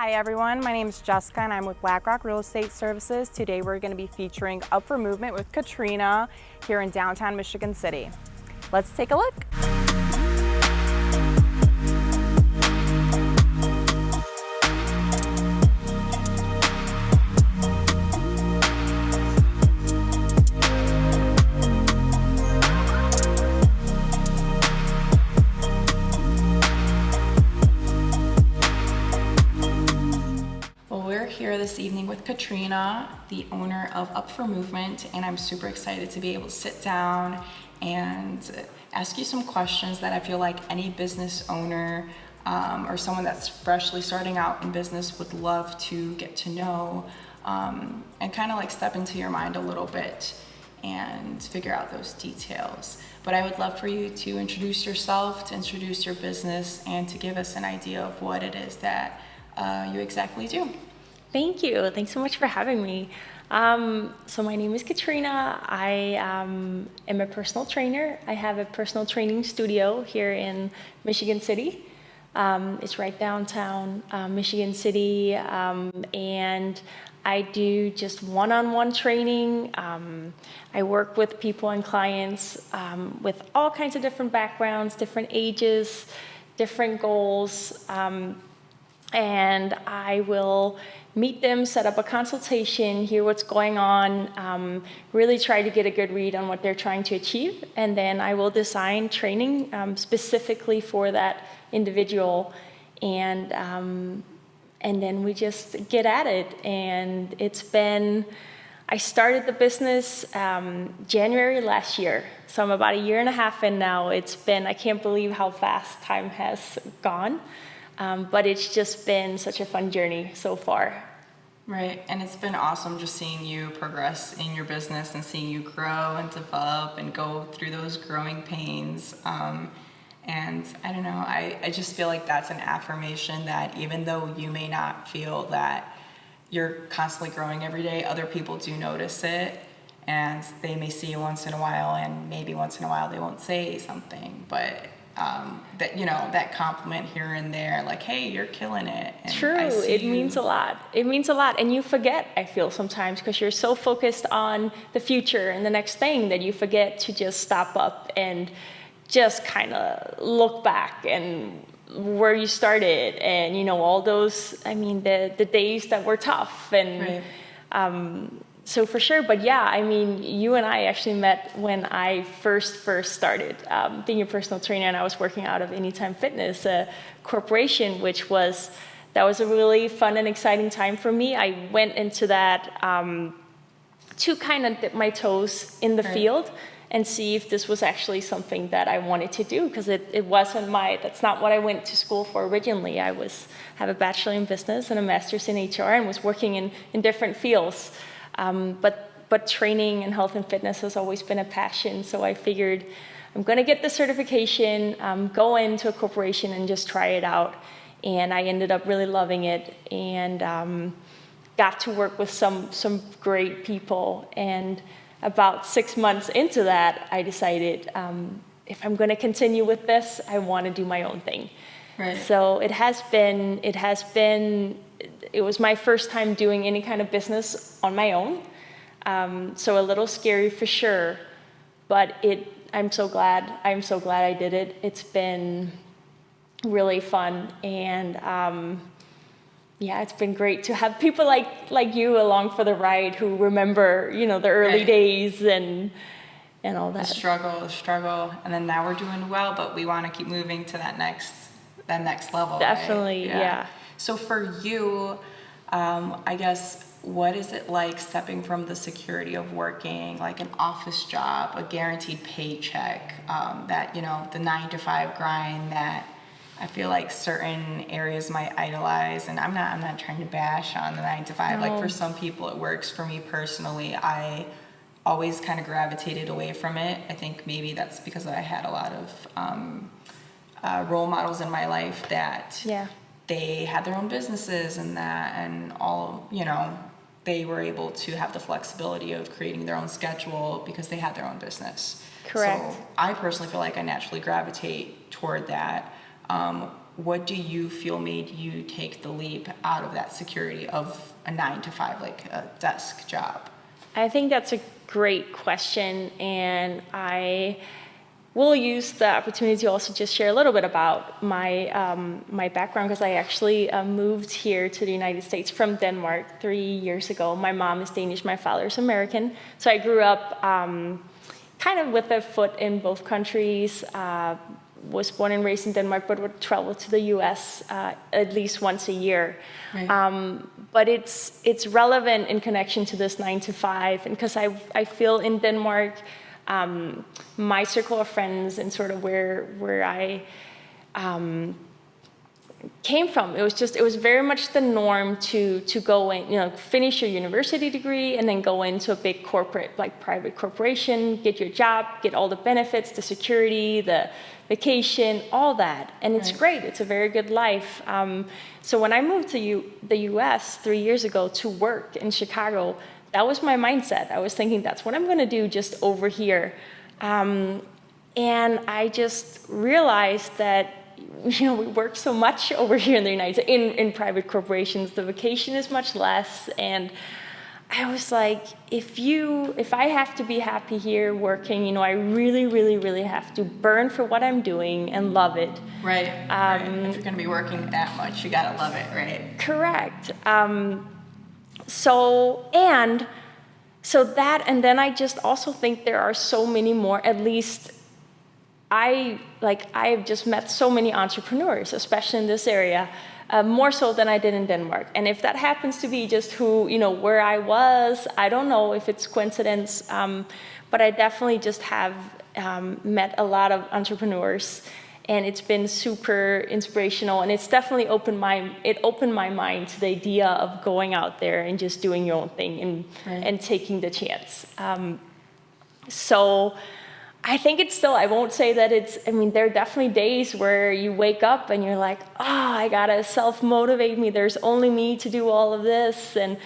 Hi everyone, my name is Jessica and I'm with BlackRock Real Estate Services. Today we're going to be featuring Up4Movement with Katrina here in downtown Michigan City. Let's take a look. We're here this evening with Katrina, the owner of Up4Movement, and I'm super excited to be able to sit down and ask you some questions that I feel like any business owner or someone that's freshly starting out in business would love to get to know and kind of like step into your mind a little bit and figure out those details. But I would love for you to introduce yourself, to introduce your business, and to give us an idea of what it is that you exactly do. Thank you. Thanks so much for having me. So my name is Katrina. I am a personal trainer. I have a personal training studio here in Michigan City. It's right downtown Michigan City, and I do just one-on-one training. I work with people and clients with all kinds of different backgrounds, different ages, different goals, and I will meet them, set up a consultation, hear what's going on, really try to get a good read on what they're trying to achieve, and then I will design training specifically for that individual, and then we just get at it. And I started the business January last year, so I'm about a year and a half in now. I can't believe how fast time has gone. But it's just been such a fun journey so far. Right, and it's been awesome just seeing you progress in your business and seeing you grow and develop and go through those growing pains. And I don't know, I just feel like that's an affirmation that even though you may not feel that you're constantly growing every day, other people do notice it, and they may see you once in a while, and maybe once in a while they won't say something, but that compliment here and there, like, hey, you're killing it. And true, it means a lot. It means a lot, and you forget, I feel sometimes, because you're so focused on the future and the next thing that you forget to just stop up and just kind of look back and where you started, and all those, the days that were tough, and right. So for sure, but yeah, you and I actually met when I first started being a personal trainer, and I was working out of Anytime Fitness, a corporation, that was a really fun and exciting time for me. I went into that to kind of dip my toes in the field and see if this was actually something that I wanted to do, because it wasn't that's not what I went to school for originally. I have a bachelor in business and a master's in HR and was working in different fields. But training and health and fitness has always been a passion, so I figured I'm going to get the certification, go into a corporation and just try it out, and I ended up really loving it, and got to work with some great people, and about 6 months into that, I decided if I'm going to continue with this, I want to do my own thing. Right. So it was my first time doing any kind of business on my own. So a little scary for sure, but I'm so glad I did it. It's been really fun, and it's been great to have people like you along for the ride who remember, the early days and all that. The struggle, and then now we're doing well, but we want to keep moving to that next level. Definitely, right? yeah. So for you, I guess, what is it like stepping from the security of working like an office job, a guaranteed paycheck, that, the 9-to-5 grind that I feel like certain areas might idolize, and I'm not trying to bash on the 9-to-5. No. Like for some people it works. For me personally, I always kind of gravitated away from it. I think maybe that's because I had a lot of role models in my life that they had their own businesses and all, they were able to have the flexibility of creating their own schedule because they had their own business. Correct. So I personally feel like I naturally gravitate toward that. what do you feel made you take the leap out of that security of a 9 to 5, like a desk job? I think that's a great question, and I will use the opportunity to also just share a little bit about my background, because I actually moved here to the United States from Denmark 3 years ago. My mom is Danish, my father is American, so I grew up kind of with a foot in both countries. Was born and raised in Denmark, but would travel to the U.S. At least once a year. Right. But it's relevant in connection to this 9 to 5, and because I feel in Denmark, my circle of friends and sort of where I came from, it was very much the norm to go in, finish your university degree and then go into a big corporate, like private corporation, get your job, get all the benefits, the security, the vacation, all that. And it's great. It's a very good life. So when I moved to the US 3 years ago to work in Chicago, that was my mindset. I was thinking that's what I'm going to do just over here. And I just realized that we work so much over here in the United States, in private corporations. The vacation is much less, and I was like, if I have to be happy here working, I really, really, really have to burn for what I'm doing and love it. Right. Right. If you're going to be working that much, you got to love it, right? Correct. So that, and then I just also think there are so many more, at least I've just met so many entrepreneurs, especially in this area, more so than I did in Denmark. And if that happens to be just where I was, I don't know if it's coincidence, but I definitely just have met a lot of entrepreneurs, and it's been super inspirational. And it's definitely opened my mind to the idea of going out there and just doing your own thing and taking the chance. So I think it's still, I won't say that there are definitely days where you wake up and you're like, I gotta self-motivate me. There's only me to do all of this. And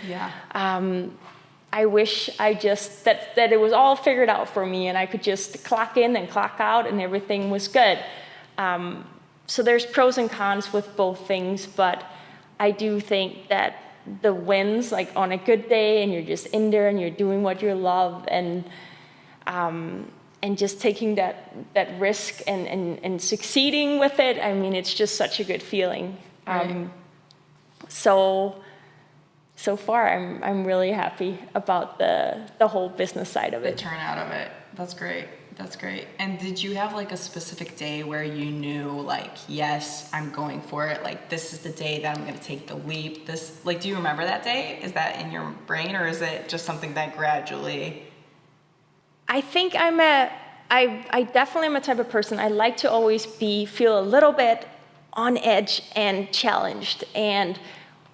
I wish that it was all figured out for me and I could just clock in and clock out and everything was good. So there's pros and cons with both things, but I do think that the wins, like on a good day and you're just in there and you're doing what you love and just taking that risk and succeeding with it, it's just such a good feeling. Right. So far, I'm really happy about the whole business side of it. The turnout of it. That's great. That's great. And did you have like a specific day where you knew like, yes, I'm going for it. Like, this is the day that I'm going to take the leap. Do you remember that day? Is that in your brain, or is it just something that gradually? I think I definitely am a type of person. I like to always feel a little bit on edge and challenged. And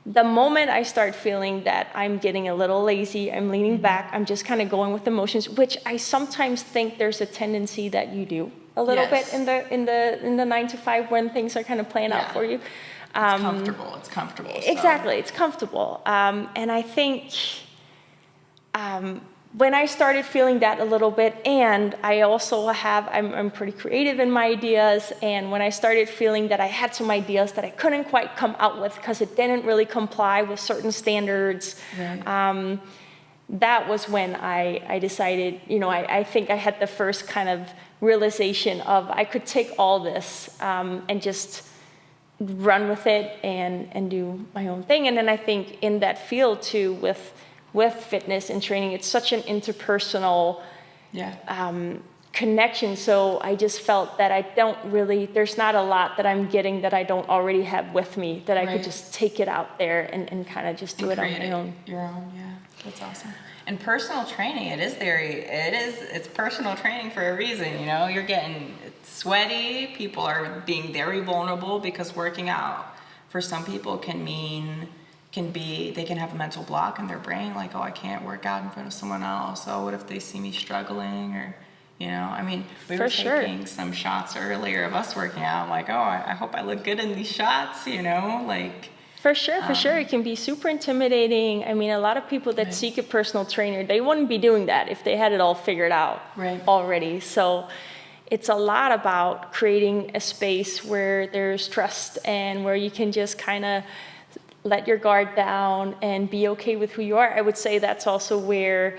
the moment I start feeling that I'm getting a little lazy, I'm leaning back, I'm just kind of going with the motions, which I sometimes think there's a tendency that you do a little bit in the 9 to 5 when things are kind of playing out for you. It's comfortable. Exactly, it's comfortable. And I think when I started feeling that a little bit, and I also I'm pretty creative in my ideas, and when I started feeling that I had some ideas that I couldn't quite come out with because it didn't really comply with certain standards, that was when I decided, I think I had the first kind of realization of I could take all this and just run with it and do my own thing. And then I think in that field too, with fitness and training, it's such an interpersonal connection. So I just felt that there's not a lot that I'm getting that I don't already have with me, that I could just take it out there and kind of just do it on my own. Your own, that's awesome. And personal training, it's personal training for a reason, you're getting sweaty, people are being very vulnerable because working out for some people they can have a mental block in their brain, like, I can't work out in front of someone else. Oh, what if they see me struggling? Or, we were taking some shots earlier of us working out. I'm like, I hope I look good in these shots, For sure. It can be super intimidating. A lot of people that seek a personal trainer, they wouldn't be doing that if they had it all figured out already. So it's a lot about creating a space where there's trust and where you can just kind of let your guard down and be okay with who you are. I would say that's also where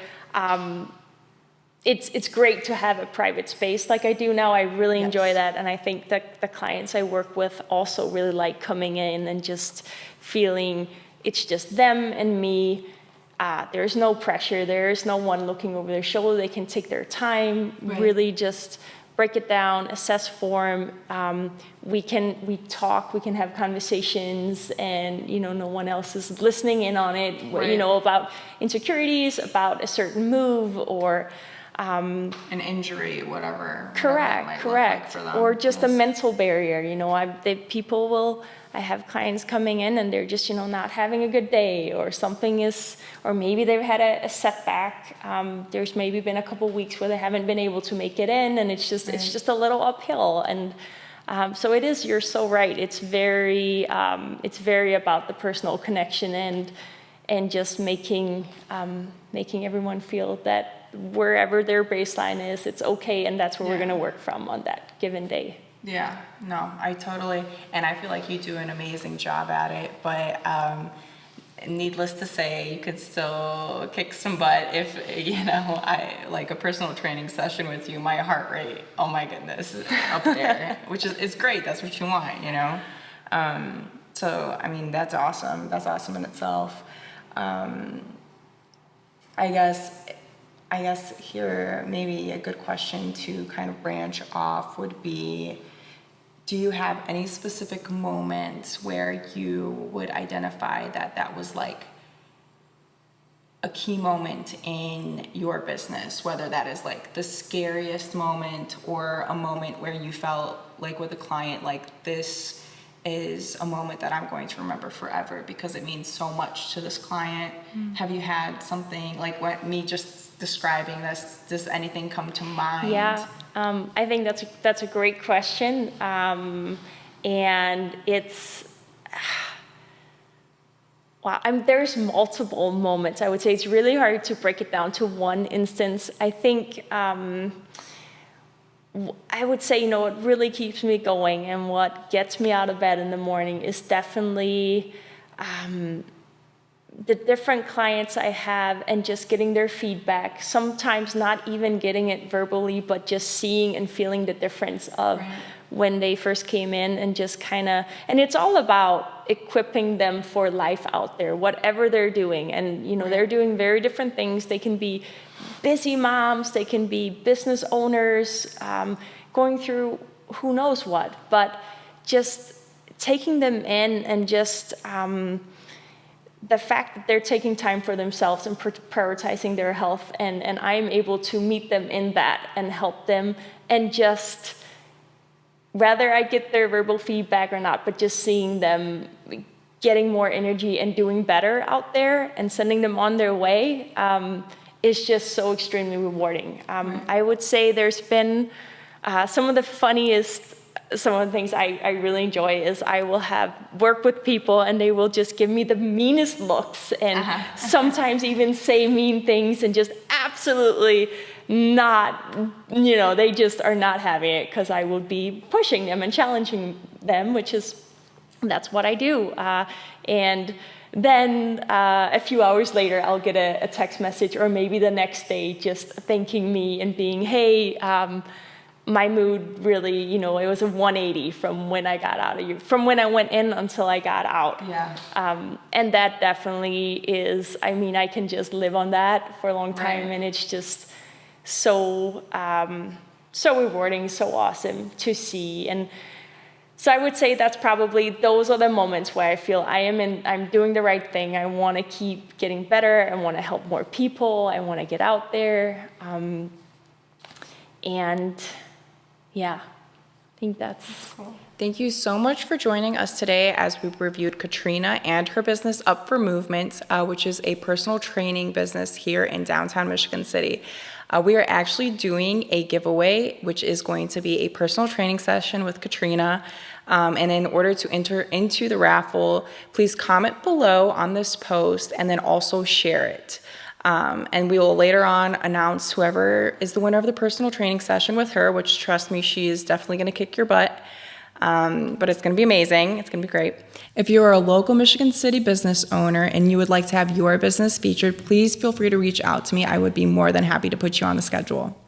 it's great to have a private space like I do now. I really enjoy that, and I think that the clients I work with also really like coming in and just feeling it's just them and me. There's no pressure. There's no one looking over their shoulder. They can take their time, really just break it down, assess form. We talk, we can have conversations, and no one else is listening in on it. About insecurities, about a certain move, or an injury, whatever. Correct. Like for them. Or just a mental barrier. I have clients coming in and they're just, not having a good day, or or maybe they've had a setback. There's maybe been a couple weeks where they haven't been able to make it in, and it's just a little uphill. And so it is. You're so right. It's very about the personal connection and just making everyone feel that wherever their baseline is, it's okay, and that's where we're going to work from on that given day. Yeah, no, and I feel like you do an amazing job at it, but needless to say, you could still kick some butt if, I like a personal training session with you, my heart rate, oh my goodness, is up there, which is great, that's what you want, So, that's awesome. That's awesome in itself. I guess here maybe a good question to kind of branch off would be, do you have any specific moments where you would identify that was like a key moment in your business, whether that is like the scariest moment or a moment where you felt like with a client, like this is a moment that I'm going to remember forever because it means so much to this client? Have you had something like me just describing this? Does anything come to mind? Yeah, I think that's a great question, and it's wow. There's multiple moments. I would say it's really hard to break it down to one instance. I think. I would say, what really keeps me going and what gets me out of bed in the morning is definitely the different clients I have and just getting their feedback. Sometimes not even getting it verbally, but just seeing and feeling the difference of when they first came in, and just kind of, and it's all about equipping them for life out there, whatever they're doing. And, they're doing very different things. They can be busy moms, they can be business owners, going through who knows what, but just taking them in and just the fact that they're taking time for themselves and prioritizing their health, and I'm able to meet them in that and help them, and just whether I get their verbal feedback or not, but just seeing them getting more energy and doing better out there and sending them on their way is just so extremely rewarding. I would say there's been some of the things I really enjoy is I will work with people and they will just give me the meanest looks and sometimes even say mean things and just absolutely not, they just are not having it because I will be pushing them and challenging them, that's what I do. And then a few hours later, I'll get a text message, or maybe the next day, just thanking me and being, hey, my mood really, it was a 180 from when I got out of you, from when I went in until I got out. Yeah. And that definitely is, I can just live on that for a long time, and it's just so rewarding, so awesome to see. And so I would say those are the moments where I feel I'm doing the right thing. I want to keep getting better. I want to help more people. I want to get out there. And yeah, I think that's cool. Thank you so much for joining us today as we reviewed Katrina and her business Up4Movement, which is a personal training business here in downtown Michigan City. We are actually doing a giveaway, which is going to be a personal training session with Katrina. And in order to enter into the raffle, please comment below on this post and then also share it. And we will later on announce whoever is the winner of the personal training session with her, which, trust me, she is definitely going to kick your butt. But it's going to be amazing. It's going to be great. If you are a local Michigan City business owner and you would like to have your business featured, please feel free to reach out to me. I would be more than happy to put you on the schedule.